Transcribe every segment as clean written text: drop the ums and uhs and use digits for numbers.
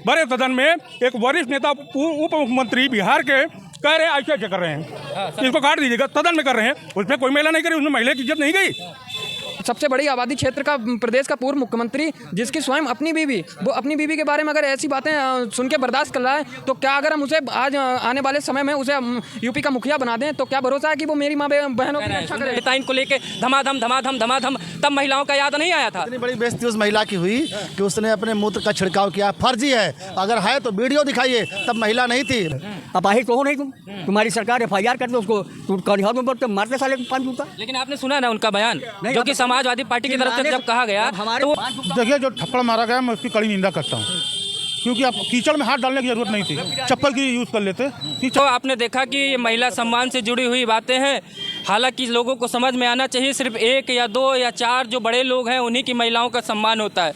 बड़े सदन में एक वरिष्ठ नेता उप मुख्यमंत्री बिहार के कह रहे हैं ऐसे कर रहे हैं, इसको काट दीजिएगा, सदन में कर रहे हैं, उसमें कोई महिला नहीं करी, उसमें महिला की इज्जत नहीं गई। सबसे बड़ी आबादी क्षेत्र का प्रदेश का पूर्व मुख्यमंत्री, जिसकी स्वयं अपनी बीवी, वो अपनी बीवी के बारे में अगर ऐसी बातें सुन के बर्दाश्त कर रहा है, तो क्या अगर हम उसे आज आने वाले समय में उसे यूपी का मुखिया बना दें तो क्या भरोसा है कि वो मेरी माँ बहनों की रक्षा करेगा? इनको लेके धमाधम धमाधम धमाधम, तब महिलाओं का याद नहीं आया था। इतनी बड़ी बेइज्जती उस महिला की हुई कि उसने अपने मूत्र का छिड़काव किया। फर्जी है, अगर है तो वीडियो दिखाइए, तब महिला नहीं थी। अपाहिज तो हो नहीं तुम, तुम्हारी सरकार FIR करते उसको, तुम मारते साले 5 जूता। लेकिन आपने सुना ना उनका बयान, जो कि समाजवादी पार्टी की तरफ से जब कहा गया, तो देखिए जो थप्पड़ मारा गया, मैं उसकी कड़ी निंदा करता हूँ, क्योंकि आप कीचड़ में हाथ डालने की जरूरत नहीं थी, चप्पल की यूज़ कर लेते। तो आपने देखा कि ये महिला सम्मान से जुड़ी हुई बातें हैं। हालांकि लोगों को समझ में आना चाहिए, सिर्फ 1 या 2 या 4 जो बड़े लोग हैं उन्हीं की महिलाओं का सम्मान होता है।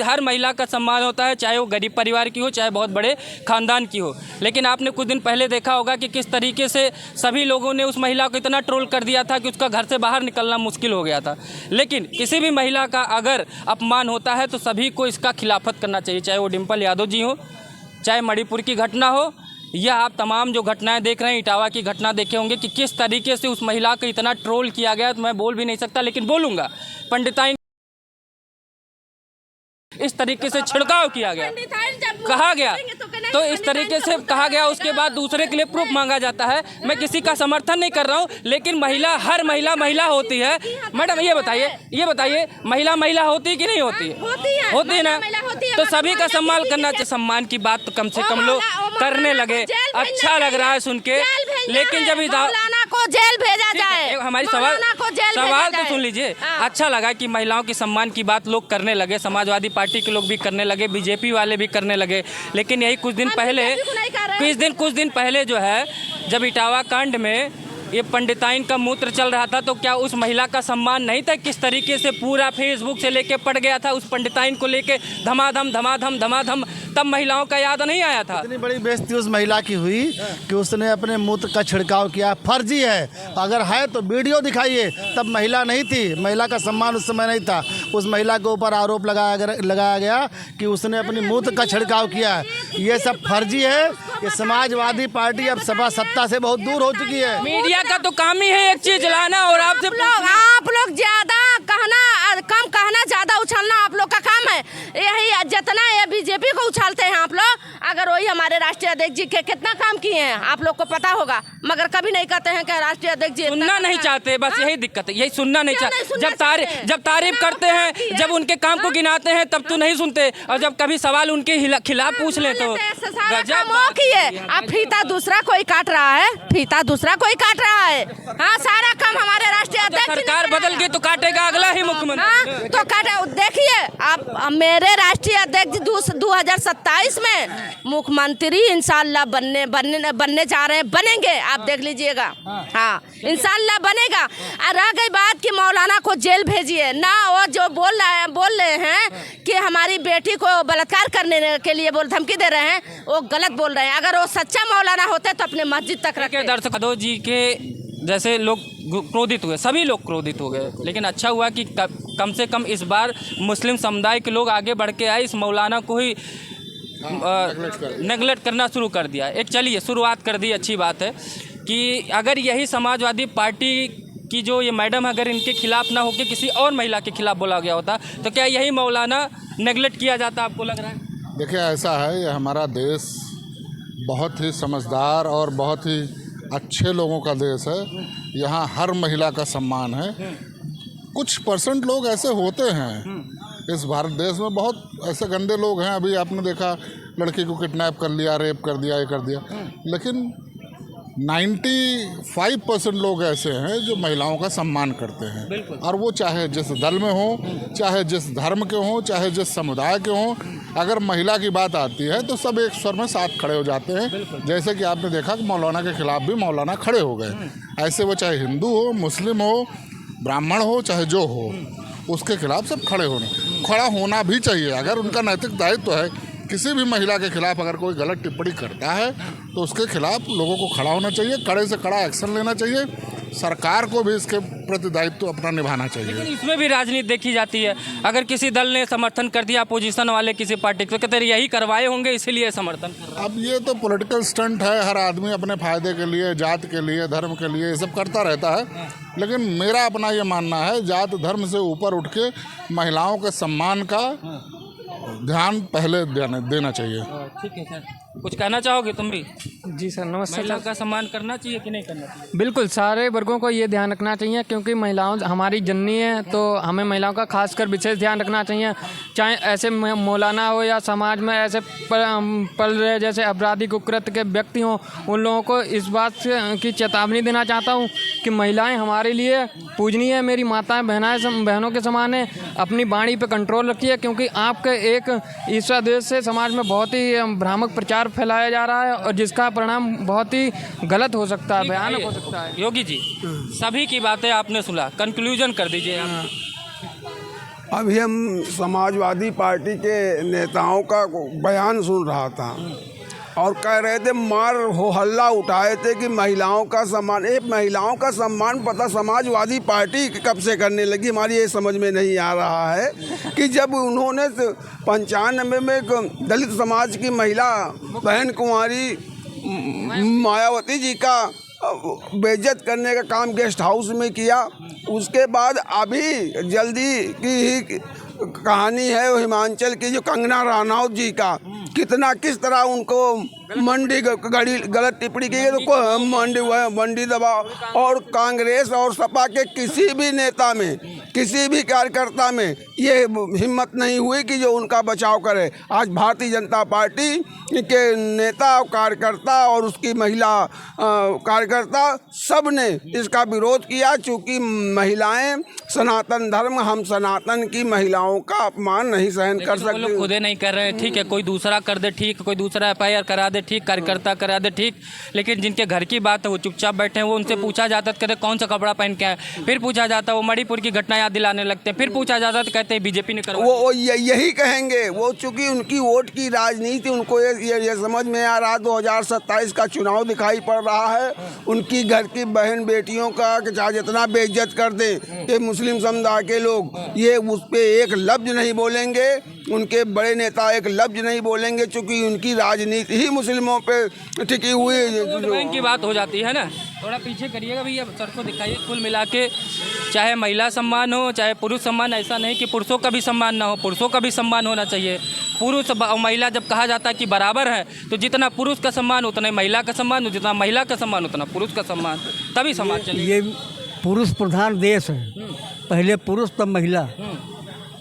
हर महिला का सम्मान होता है, चाहे वो गरीब परिवार की हो, चाहे बहुत बड़े खानदान की हो। लेकिन आपने कुछ दिन पहले देखा होगा कि किस तरीके से सभी लोगों ने उस महिला को इतना ट्रोल कर दिया था कि उसका घर से बाहर निकलना मुश्किल हो गया था। लेकिन किसी भी महिला का अगर अपमान होता है तो सभी को इसका खिलाफत करना चाहिए, चाहे वो डिम्पल यादव जी हो, चाहे मणिपुर की घटना हो, या आप तमाम जो घटनाएं देख रहे हैं, इटावा की घटना देखे होंगे कि किस तरीके से उस महिला को इतना ट्रोल किया गया। तो मैं बोल भी नहीं सकता, लेकिन बोलूँगा, पंडिताइन इस तरीके से छिड़काव किया गया, कहा गया, तो इस तरीके से कहा गया, उसके बाद दूसरे के लिए प्रूफ मांगा जाता है। मैं किसी का समर्थन नहीं कर रहा हूँ, लेकिन हर महिला होती है। मैडम ये बताइए महिला होती कि नहीं होती? होती है ना, तो सभी का सम्मान करना चाहिए। सम्मान की बात तो कम से कम लोग करने लगे, अच्छा लग रहा है सुन के। लेकिन जब को जेल भेजा जाए, हमारी सवाल तो सुन लीजिए। अच्छा लगा कि महिलाओं की सम्मान की बात लोग करने लगे, समाजवादी पार्टी के लोग भी करने लगे, बीजेपी वाले भी करने लगे। लेकिन यही कुछ दिन पहले जो है, जब इटावा कांड में ये पंडिताइन का मूत्र चल रहा था, तो क्या उस महिला का सम्मान नहीं था? किस तरीके से पूरा फेसबुक से लेके पड़ गया था उस पंडिताइन को लेके, धमाधम धमाधम धमाधम, तब महिलाओं का याद नहीं आया था। इतनी बड़ी बेइज्जती उस महिला की हुई कि उसने अपने मूत्र का छिड़काव किया। फर्जी है, अगर है तो वीडियो दिखाइए, तब महिला नहीं थी, महिला का सम्मान उस समय नहीं था। उस महिला के ऊपर आरोप लगाया गया कि उसने अपने मूत्र का छिड़काव किया। ये सब फर्जी है। ये समाजवादी पार्टी अब सत्ता से बहुत दूर हो चुकी है। मीडिया का तो काम ही है एक चीज लाना, और आपसे आप लोग ज्यादा कहना, कम कहना, ज्यादा उछलना आप लोग का काम है। यही जितना ये बीजेपी को उछालते हैं आप लोग, अगर वही हमारे राष्ट्रीय अध्यक्ष जी के कितना काम किए हैं आप लोग को पता होगा, मगर कभी नहीं कहते हैं कि राष्ट्रीय अध्यक्ष जी सुनना नहीं चाहते। बस यही दिक्कत है, यही सुनना नहीं चाहते। जब तारीफ करते हैं, जब उनके काम को गिनाते हैं, तब तो नहीं सुनते, और जब कभी सवाल उनके खिलाफ पूछ ले तो अब फीता दूसरा कोई काट रहा है, फीता दूसरा कोई काट रहा है। हाँ, सारा काम हमारे राष्ट्रीय अध्यक्ष, सरकार बदल गई तो काटेगा अगला ही मुख्यमंत्री। तो काटे। देखिए आप, मेरे राष्ट्रीय अध्यक्ष 2027 में मुख्यमंत्री इंशाल्लाह बनने जा रहे हैं, बनेंगे, आप देख लीजिएगा। हाँ, इंशाल्लाह बनेगा। और रह गई बात कि मौलाना को जेल भेजिए ना, वो जो बोल रहे हैं कि हमारी बेटी को बलात्कार करने के लिए धमकी दे रहे हैं, वो गलत बोल रहे हैं। अगर वो सच्चा मौलाना होते तो अपने मस्जिद तक रखे। दर्शक यादव जी के जैसे लोग क्रोधित हुए, सभी लोग क्रोधित हो गए। लेकिन अच्छा हुआ कि कम से कम इस बार मुस्लिम समुदाय के लोग आगे बढ़ के आए, इस मौलाना को ही नेगलेक्ट करना शुरू कर दिया। एक चलिए शुरुआत कर दी, अच्छी बात है कि अगर यही समाजवादी पार्टी की जो ये मैडम, अगर इनके खिलाफ ना होकर किसी और महिला के खिलाफ बोला गया होता, तो क्या यही मौलाना नेगलेक्ट किया जाता, आपको लग रहा है? देखिए, ऐसा है, ये हमारा देश बहुत ही समझदार और बहुत ही अच्छे लोगों का देश है। यहाँ हर महिला का सम्मान है। कुछ % लोग ऐसे होते हैं इस भारत देश में, बहुत ऐसे गंदे लोग हैं। अभी आपने देखा, लड़की को किडनैप कर लिया, रेप कर दिया, ये कर दिया। लेकिन 95% लोग ऐसे हैं जो महिलाओं का सम्मान करते हैं, और वो चाहे जिस दल में हो, चाहे जिस धर्म के हों, चाहे जिस समुदाय के हों, अगर महिला की बात आती है तो सब एक स्वर में साथ खड़े हो जाते हैं। जैसे कि आपने देखा कि मौलाना के खिलाफ भी मौलाना खड़े हो गए। ऐसे वो चाहे हिंदू हो, मुस्लिम हो, ब्राह्मण हो, चाहे जो हो, उसके खिलाफ सब खड़ा होना भी चाहिए। अगर उनका नैतिक दायित्व है किसी भी महिला के खिलाफ अगर कोई गलत टिप्पणी करता है तो उसके खिलाफ लोगों को खड़ा होना चाहिए, कड़े से कड़ा एक्शन लेना चाहिए। सरकार को भी इसके प्रति दायित्व अपना निभाना चाहिए। लेकिन इसमें भी राजनीति देखी जाती है। अगर किसी दल ने समर्थन कर दिया अपोजिशन वाले किसी पार्टी को, तो कहते यही करवाए होंगे इसीलिए समर्थन कर रहे हैं। अब ये तो पॉलिटिकल स्टंट है, हर आदमी अपने फायदे के लिए, जात के लिए, धर्म के लिए ये सब करता रहता है। लेकिन मेरा अपना ये मानना है, जात धर्म से ऊपर उठ के महिलाओं के सम्मान का ध्यान पहले देना चाहिए। ठीक है सर, कुछ कहना चाहोगे तुम भी? जी सर, नमस्ते। महिला का सम्मान करना चाहिए कि नहीं करना चाहिए? बिल्कुल, सारे वर्गों को ये ध्यान रखना चाहिए क्योंकि महिलाओं हमारी जननी है, तो हमें महिलाओं का खासकर विशेष ध्यान रखना चाहिए। चाहे ऐसे मौलाना हो या समाज में ऐसे पल रहे जैसे अपराधी कुकृत्य के व्यक्ति हों, उन लोगों को इस बात की चेतावनी देना चाहता हूँ कि महिलाएं हमारे लिए पूजनीय है, मेरी माताएं बहनों के समान है। अपनी वाणी पे कंट्रोल रखिए क्योंकि आपके एक ईर्ष्या द्वेष से समाज में बहुत ही भ्रामक प्रचार फैलाया जा रहा है और जिसका परिणाम बहुत ही गलत हो सकता है, भयानक हो सकता है। योगी जी, सभी की बातें आपने सुना, कंक्लूजन कर दीजिए आप। अभी हम समाजवादी पार्टी के नेताओं का बयान सुन रहा था और कह रहे थे, मार हो हल्ला उठाए थे कि महिलाओं का सम्मान। महिलाओं का सम्मान पता समाजवादी पार्टी कब से करने लगी, हमारी ये समझ में नहीं आ रहा है कि जब उन्होंने 95 में दलित समाज की महिला बहन कुंवारी मायावती जी का बेइज्जत करने का काम गेस्ट हाउस में किया, उसके बाद अभी जल्दी की ही कहानी है वो हिमाचल की जो कंगना रनौत जी का, किस तरह उनको मंडी गलत टिप्पणी की तो मंडी दबाव। और कांग्रेस और सपा के किसी भी नेता में, किसी भी कार्यकर्ता में ये हिम्मत नहीं हुई कि जो उनका बचाव करे। आज भारतीय जनता पार्टी के नेता और कार्यकर्ता और उसकी महिला कार्यकर्ता सब ने इसका विरोध किया, चूँकि महिलाएं सनातन धर्म, हम सनातन की महिलाओं का अपमान नहीं सहन कर सकते। लोग खुदे नहीं कर रहे हैं, ठीक है, कोई दूसरा कर दे ठीक, कोई दूसरा FIR करा दे ठीक, कार्यकर्ता करा दे ठीक, लेकिन जिनके घर की बात है वो चुपचाप बैठे हैं। वो उनसे पूछा जाता है कहते कौन सा कपड़ा पहन के आए, फिर पूछा जाता है वो मणिपुर की घटना याद दिलाने लगते हैं, फिर पूछा जाता है तो कहते हैं बीजेपी ने करवाया। वो यही कहेंगे, वो चूँकि उनकी वोट की राजनीति, उनको ये समझ में आ रहा 2027 का चुनाव दिखाई पड़ रहा है। उनकी घर की बहन बेटियों का चाहे जितना बेइज्जत कर दें ये मुस्लिम समुदाय के लोग, ये उस पर एक लफ्ज नहीं बोलेंगे, उनके बड़े नेता एक लफ्ज नहीं बोलेंगे, चूँकि उनकी राजनीति ही मुस्लिमों पे टिकी हुई बैंक की बात हो जाती है ना। थोड़ा पीछे करिएगा भैया, सर को दिखाइए। कुल मिला के चाहे महिला सम्मान हो चाहे पुरुष सम्मान, ऐसा नहीं कि पुरुषों का भी सम्मान ना हो, पुरुषों का भी सम्मान होना चाहिए। पुरुष और महिला जब कहा जाता है कि बराबर है, तो जितना पुरुष का सम्मान उतना ही महिला का सम्मान, जितना महिला का सम्मान उतना पुरुष का सम्मान, तभी समाज चलेगा। ये पुरुष प्रधान देश है, पहले पुरुष तब महिला,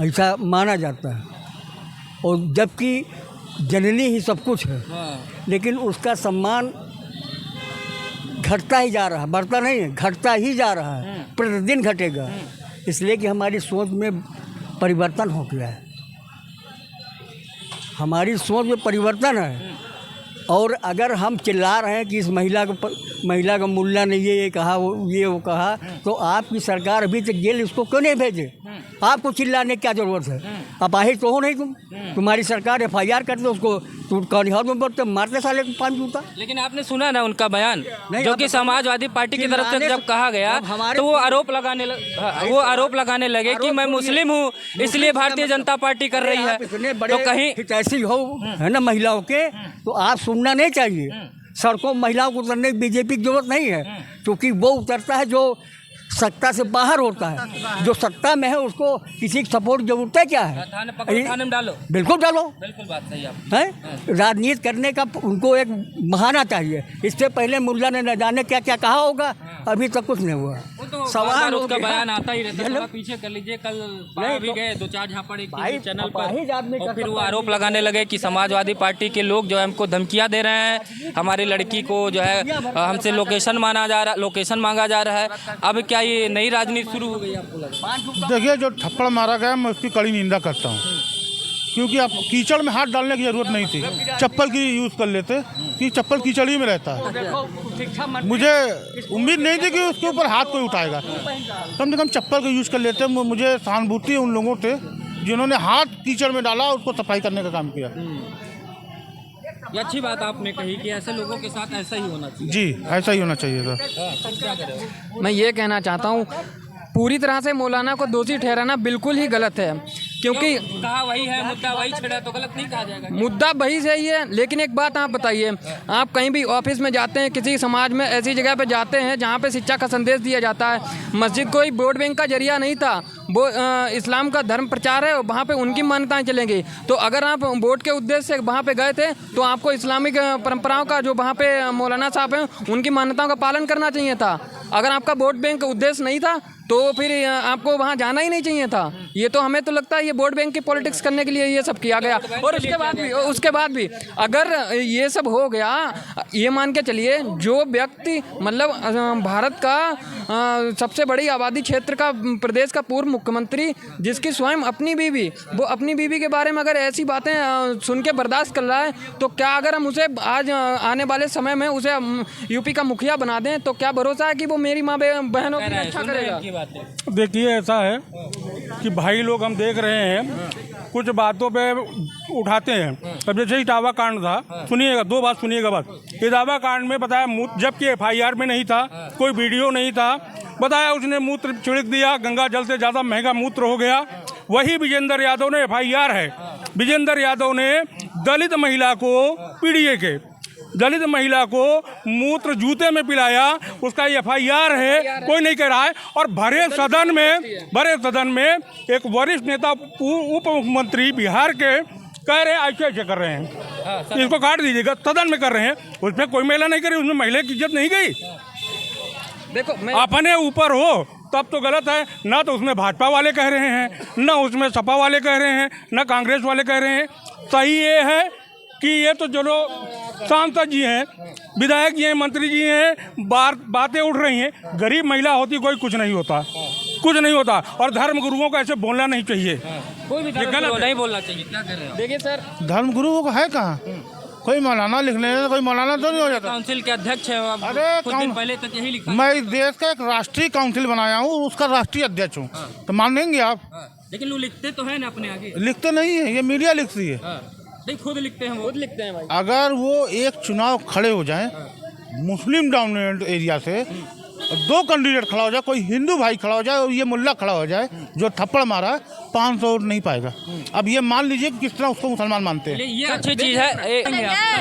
ऐसा माना जाता है। और जबकि जननी ही सब कुछ है, लेकिन उसका सम्मान घटता ही जा रहा है, बढ़ता नहीं है, घटता ही जा रहा है, प्रतिदिन घटेगा। इसलिए कि हमारी सोच में परिवर्तन हो गया है, हमारी सोच में परिवर्तन है। और अगर हम चिल्ला रहे हैं कि इस महिला का मुल्ला ने ये कहा, वो कहा, तो आपकी सरकार अभी तक जेल इसको क्यों नहीं भेजे? आपको चिल्लाने की क्या ज़रूरत है? अपाहिज तो हो नहीं तुम, तुम्हारी सरकार FIR करते उसको, तुम कौनिहार में बढ़ते मारते साले को 5 जूता। लेकिन आपने सुना ना उनका बयान, जो कि समाजवादी पार्टी की तरफ से जब कहा गया तो वो आरोप लगाने लगे कि मैं मुस्लिम हूँ इसलिए भारतीय जनता पार्टी कर रही है। तो कहीं ऐसी हो है ना महिलाओं के, तो आप सुनना नहीं चाहिए। सड़कों महिलाओं को उतरने की बीजेपी की जरूरत नहीं है, क्योंकि वो उतरता है जो सत्ता से बाहर होता है। जो सत्ता में है उसको किसी की सपोर्ट जरूरत है क्या है? थाने में डालो, बिल्कुल डालो, बिल्कुल बात सही है। राजनीति करने का उनको एक बहाना चाहिए। इससे पहले मुल्ला ने न जाने क्या क्या कहा होगा, अभी तक कुछ नहीं हुआ। सवाल उसका बयान आता ही रहता है। थोड़ा पीछे कर लीजिए, कल भी गए 2-4 झापड़ एक चैनल पर, और फिर वो आरोप लगाने लगे कि समाजवादी पार्टी के लोग जो है हमको धमकियां दे रहे हैं, हमारी लड़की को जो है हमसे लोकेशन मांगा जा रहा है। अब क्या ये नई राजनीति शुरू हो गई आपको लगता है? देखिए, जो थप्पड़ मारा गया मैं उसकी कड़ी निंदा करता हूँ, क्योंकि आप कीचड़ में हाथ डालने की जरूरत नहीं थी, चप्पल की यूज़ कर लेते कि चप्पल कीचड़ ही में रहता है। मुझे उम्मीद नहीं थी कि उसके ऊपर हाथ कोई उठाएगा, कम से कम चप्पल का यूज़ कर लेते। मुझे सहानुभूति है उन लोगों से जिन्होंने हाथ कीचड़ में डाला और उसको सफाई करने का काम किया। ये अच्छी बात आपने कही कि ऐसे लोगों के साथ ऐसा ही होना चाहिए। जी, ऐसा ही होना चाहिए था। क्या करें? मैं ये कहना चाहता हूँ, पूरी तरह से मौलाना को दोषी ठहराना बिल्कुल ही गलत है, क्योंकि कहा वही है, मुद्दा वही छेड़ा तो गलत नहीं कहा जाएगा। मुद्दा वही सही है। लेकिन एक बात आप बताइए, आप कहीं भी ऑफिस में जाते हैं, किसी समाज में ऐसी जगह पे जाते हैं जहाँ पे शिक्षा का संदेश दिया जाता है। मस्जिद कोई वोट बैंक का जरिया नहीं था, वो इस्लाम का धर्म प्रचार है, वहाँ पे उनकी मान्यताएं चलेंगी। तो अगर आप वोट के उद्देश्य से वहाँ पे गए थे तो आपको इस्लामिक परंपराओं का, जो वहाँ पे मौलाना साहब हैं, उनकी मान्यताओं का पालन करना चाहिए था। अगर आपका वोट बैंक उद्देश्य नहीं था तो फिर आपको वहाँ जाना ही नहीं चाहिए था। ये तो हमें तो लगता है ये वोट बैंक की पॉलिटिक्स करने के लिए ये सब किया गया। और उसके बाद भी अगर ये सब हो गया, ये मान के चलिए, जो व्यक्ति मतलब भारत का सबसे बड़ी आबादी क्षेत्र का, प्रदेश का पूर्व मुख्यमंत्री, जिसकी स्वयं अपनी बीवी, वो अपनी बीवी के बारे में अगर ऐसी बातें सुन के बर्दाश्त कर रहा है, तो क्या अगर हम उसे आज आने वाले समय में उसे यूपी का मुखिया बना दें तो क्या भरोसा है कि वो मेरी माँ बहनों की रक्षा करेगा? देखिए, ऐसा है कि भाई लोग हम देख रहे हैं, कुछ बातों पे उठाते हैं। अब जैसे इटावा कांड था, सुनिएगा, दो बात सुनिएगा। बस इटावा कांड में बताया, जबकि FIR में नहीं था, कोई वीडियो नहीं था, बताया उसने मूत्र छिड़क दिया, गंगा जल से ज़्यादा महंगा मूत्र हो गया। वही विजेंद्र यादव ने, FIR है, विजेंद्र यादव ने दलित महिला को, PDA के दलित महिला को मूत्र जूते में पिलाया, उसका FIR है, कोई नहीं कह रहा है। और भरे सदन में एक वरिष्ठ नेता, उप मुख्यमंत्री बिहार के, कह रहे ऐसे ऐसे कर रहे हैं, इसको काट दीजिएगा, सदन में कर रहे हैं। उसमें कोई महिला नहीं करी, उसमें महिला की इज्जत नहीं गई। देखो, अपने ऊपर हो तब तो गलत है ना। तो उसमें भाजपा वाले कह रहे हैं, ना उसमें सपा वाले कह रहे हैं, ना कांग्रेस वाले कह रहे हैं। सही ये है कि ये तो चलो सांसद जी हैं, विधायक जी हैं, मंत्री जी हैं, बातें उठ रही हैं। गरीब महिला होती कोई कुछ नहीं होता, कुछ नहीं होता। और धर्म गुरुओं को ऐसे बोलना नहीं चाहिए, कोई भी गलत नहीं बोलना चाहिए। क्या कर रहे हैं? देखिए सर, धर्म गुरुओं को है कहाँ? कोई मौलाना लिख लेने, कोई मौलाना तो नहीं हो जाता। काउंसिल के अध्यक्ष हैं आप, अरे कुछ दिन पहले तक यही लिखा। मैं इस देश का एक राष्ट्रीय काउंसिल बनाया हूँ, उसका राष्ट्रीय अध्यक्ष हूँ, तो मान लेंगे आप? लेकिन वो लिखते तो है ना अपने आगे। लिखते नहीं है, ये मीडिया लिखती है। नहीं, खुद लिखते हैं, खुद लिखते हैं भाई। अगर वो एक चुनाव खड़े हो जाए मुस्लिम डोमिनेटेड एरिया से, दो कैंडिडेट खड़ा हो जाए, कोई हिंदू भाई खड़ा हो जाए और ये मुल्ला खड़ा हो जाए जो थप्पड़ मारा, 500 वोट नहीं पाएगा। अब ये मान लीजिए कि किस तरह उसको मुसलमान मानते हैं। ये अच्छी चीज है।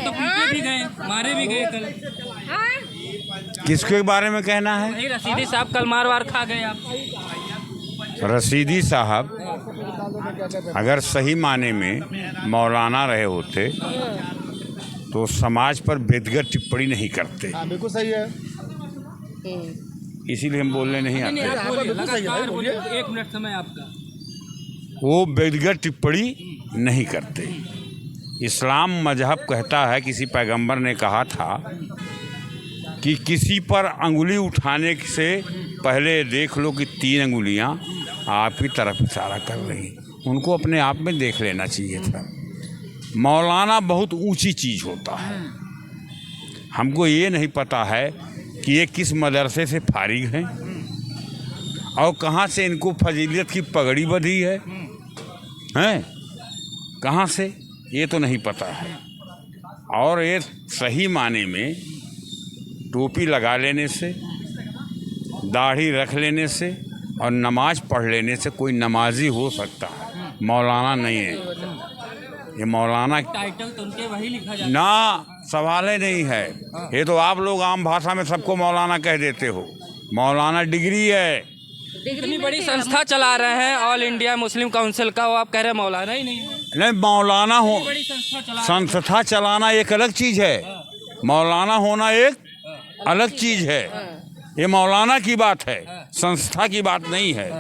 तो पीटे भी गए, मारे भी गए कल। किसके बारे में कहना है? नहीं, रशीदी साहब कल मार वार खा गए आप। रशीदी साहब अगर सही माने में मौलाना रहे होते तो समाज पर बेदगर टिप्पणी नहीं करते। बिल्कुल सही है। इसीलिए हम बोलने नहीं आते। एक मिनट समय आपका। वो बेदगर टिप्पणी नहीं करते। इस्लाम मजहब कहता है, किसी पैगंबर ने कहा था कि किसी पर अंगुली उठाने से पहले देख लो कि 3 अंगुलियां आपकी तरफ इशारा कर रही। उनको अपने आप में देख लेना चाहिए था। मौलाना बहुत ऊंची चीज़ होता है। हमको ये नहीं पता है कि ये किस मदरसे से फारिग हैं और कहाँ से इनको फजीलियत की पगड़ी बंधी है, कहाँ से, ये तो नहीं पता है। और ये सही माने में टोपी लगा लेने से, दाढ़ी रख लेने से और नमाज पढ़ लेने से कोई नमाजी हो सकता है, मौलाना नहीं है। ये मौलाना टाइटल तो उनके वही लिखा जाता ना, सवाल ही नहीं है। ये तो आप लोग आम भाषा में सबको मौलाना कह देते हो। मौलाना डिग्री है। इतनी बड़ी संस्था चला रहे हैं, ऑल इंडिया मुस्लिम काउंसिल का, वो आप कह रहे हैं मौलाना ही नहीं है। नहीं, मौलाना हो, बड़ी संस्था चलाना एक अलग चीज़ है, मौलाना होना एक अलग चीज़ है। ये मौलाना की बात है, संस्था की बात नहीं है।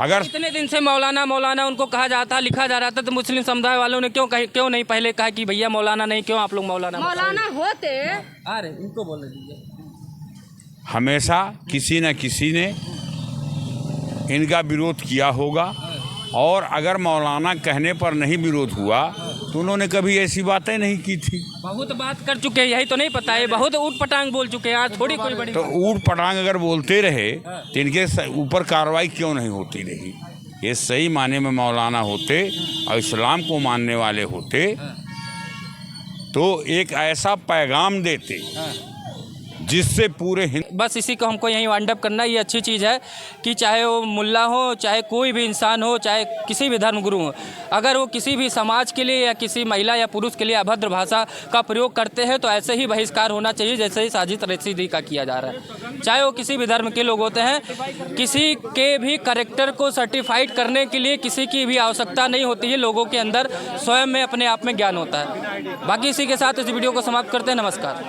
अगर इतने दिन से मौलाना मौलाना उनको कहा जाता, लिखा जा रहा था, तो मुस्लिम समुदाय वालों ने क्यों नहीं पहले कहा कि भैया मौलाना नहीं, क्यों आप लोग मौलाना होते? अरे इनको बोल दीजिए। हमेशा किसी न किसी ने इनका विरोध किया होगा, और अगर मौलाना कहने पर नहीं विरोध हुआ तो उन्होंने कभी ऐसी बातें नहीं की थी। बहुत बात कर चुके हैं, यही तो नहीं पता है, बहुत ऊट पटांग बोल चुके हैं, आज थोड़ी कोई बड़ी तो ऊट पटांग अगर बोलते रहे तो इनके ऊपर कार्रवाई क्यों नहीं होती रही? ये सही माने में मौलाना होते और इस्लाम को मानने वाले होते तो एक ऐसा पैगाम देते जिससे पूरे बस इसी को हमको यहीं वाइंड अप करना। ये अच्छी चीज़ है कि चाहे वो मुल्ला हो, चाहे कोई भी इंसान हो, चाहे किसी भी धर्मगुरु हो, अगर वो किसी भी समाज के लिए या किसी महिला या पुरुष के लिए अभद्र भाषा का प्रयोग करते हैं तो ऐसे ही बहिष्कार होना चाहिए जैसे ही साजिद रशीदी का किया जा रहा है। चाहे वो किसी भी धर्म के लोग होते हैं, किसी के भी करेक्टर को सर्टिफाइड करने के लिए किसी की भी आवश्यकता नहीं होती है। लोगों के अंदर स्वयं में अपने आप में ज्ञान होता है। बाकी इसी के साथ इस वीडियो को समाप्त करते हैं। नमस्कार।